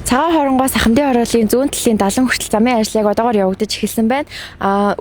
Цагаан хоронгоос Ахмадын хорооллын зүүн талын 70 хүртэл замын ажил одоогоор явагдаж эхэлсэн байна.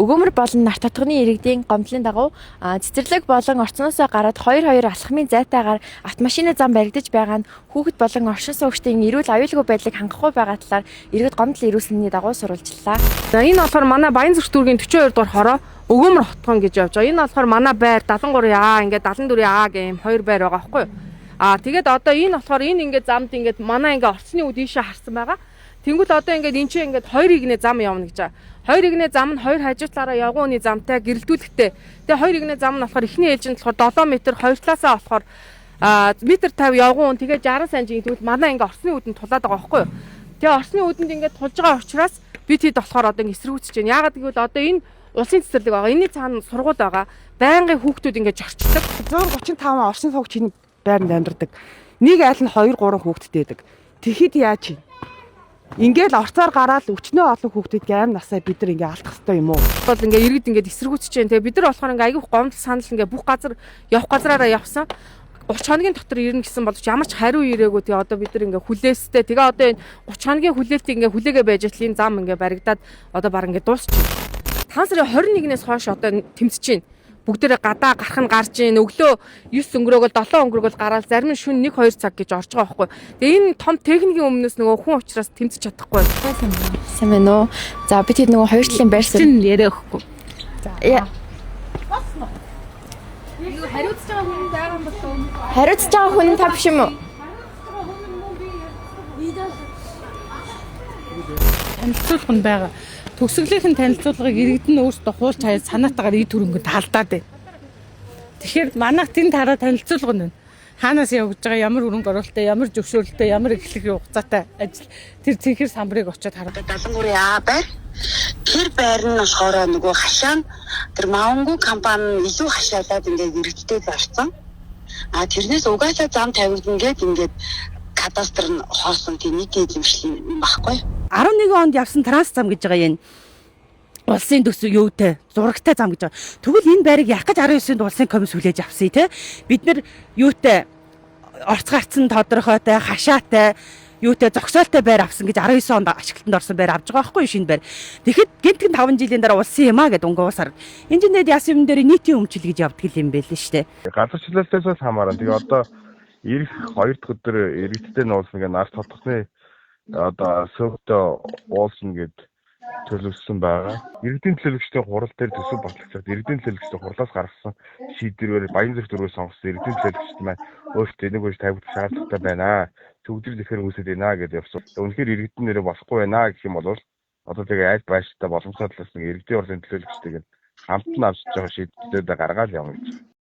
Өгөөмөр болон нарт татганы иргэдийн гомдлын дагуу цэцэрлэг болон орцноосоо гараад 2-2 алхмын зайтайгаар автомашины зам баригдаж байгаа нь хүүхэд болон оршин суугчдын эрүүл аюулгүй байдлыг хангахгүй байгаа талаар иргэд гомдол ирүүлсэний дагуу сурвалжлаа. За энэ болохоор манай Баянзүрх дүүргийн 42 дугаар хороо Өгөөмөр хотгон гэж явж байгаа. Энэ болохоор манай байр 73А ингээд 74А гэм хоёр байр байгаа байхгүй юу? Тэгээд одоо энэ болохоор энэ ингээд замд ингээд манай ингээд орцны үд ийшээ харсан байгаа. Тэнгүүт одоо ингээд энэ чинь ингээд хоёр игнээ зам явна гэж байгаа. Хоёр игнээ зам нь хоёр хажуутлаараа явгууны замтай гэрэлтүүлэхтэй. Тэгээ хоёр игнээ зам нь болохоор эхний ээлжинд болохоор 7 м, хоёр талаасаа болохоор метр 50 явгуун. Тэгээ 60 санжийн тэгвэл манай ингээд орцны үдэнд тулаад байгаа байхгүй юу? Тэгээ орцны үдэнд ингээд тулж байгаа учраас бид хэд болохоор одоо эсэргүүцэж байна. Яагаад гэвэл одоо энэ улсын цэцэрлэг байгаа. Энэний цаана сургууль байгаа. Байнгын хүүхдүүд ингээд жорчдог. 135 орсын суугчийн байранд амьдардаг. Нэг айл нь 2 3 хүүхэдтэй байдаг. Тэгэхэд яаж юм? Ингээл орцоор гараад өчнөө олон хүүхдүүд аим насаа бид нар ингээ алдах хэрэгтэй юм уу? Бол ингээ иргэд ингээ эсэргүүцэж जैन. Тэгээ бид нар болохоор ингээ айгүйх гомдол санал ингээ бүх газар явах газараараа явсан. 30 хоногийн дотор ирнэ гэсэн боловч ямар ч хариу ирээгүй. Тэгээ одоо бид нар ингээ хүлээстэй. Тэгээ одоо энэ 30 хоногийн хүлээлтийг ингээ хүлээгээ байж атал энэ зам ингээ баригдаад одоо баг ингээ дуусчих. 5 сарын 21-ээс хойш одоо тэмцэж байна. Бүгдээрээ гадаа гарах нь гарч ийн өглөө 9 өнгөрөөгөл 7 өнгөрөөгөл гараад зарим нь шөнө 1-2 цаг гэж орж байгаа байхгүй. Тэгээ энэ том техникийн өмнөөс нөгөө хүн учраас тэмцэж чадахгүй. Сайн байна уу? За бид хэд нөгөө хоёр талын байрсан. Чин яриа өгөхгүй. За. Босно. Юу хариуцж байгаа хүн байгаа юм болов? Хариуцж байгаа хүн та биш юм уу? Танилцуулах нь байгаа. Төгсгөлийн танилцуулгыг иргэд нь өөрсдөө хууль цааяа санаатаагаар ий төрөнгөнд халдаад байна. Тэгэхээр манайх тэнд хараа танилцуулга нь хаанаас явж байгаа, ямар хөрөнгө оруулалттай, ямар зөвшөөрлөлттэй, ямар эхлэх хугацаатай ажил тэр цэнхэр самбарыг очиод хараад 73А байр. Тэр байр нь болохоор нөгөө хашаа тэр Мавангу компани илүү хашаалаад ингээд иргэдтэй зарцсан. Тэрнээс угаасаа зам тавигдана гэд ингээд кадастр нь хоосон тийм нийт эзэмшил юм баггүй. 11 онд явсан транс зам гэж байгаа юм. Улсын төсөв юутай зурагтай зам гэж байгаа. Тэгвэл энэ байрыг яах гэж 19-нд улсын комисс хүлээж авсан тий. Бид нар юутай орц гарцсан тодорхойтой хашаатай юутай зогсоолтой байр авсан гэж 19 онд ашиглалтанд орсон байр авж байгаа байхгүй шинэ байр. Тэгэхэд гинтгэн 5 жилийн дараа улсын юм а гэд өнгөөсаар инженерийн яасан юм дээр нийтийн өмчил гэж явдаг юм байл л шүү дээ. Газарчлалтаас хамааран тэгээ одоо ирэх 2 дахь өдөр иргэдтэй нуулсан гэх нарт толгосны одоо сөвтө уулсан гэд төлөвлөсөн байгаа. Иргэдийн төлөвлөгчдийн хурал дээр төсөв батлагчаад иргэдийн төлөвлөгчдийн хурлаас гаргасан шийдвэрээр Баянзүрх дүүргээс сонгосон иргэдийн төлөвлөгчд маань өөрсдөө энийг үеж тавьдаг шаардлагатай байна. Төгжрөл ихээр үүсэж байна гэж явсан. Үнэхээр иргэдийн нэрээ болохгүй байна гэх юм бол одоо тэгээ аль байштай боломжтой талаас нэг иргэдийн хурлын төлөвлөгчтэйг хамт нь авчиж байгаа шийдвэрүүдээ гаргаад явна гэж.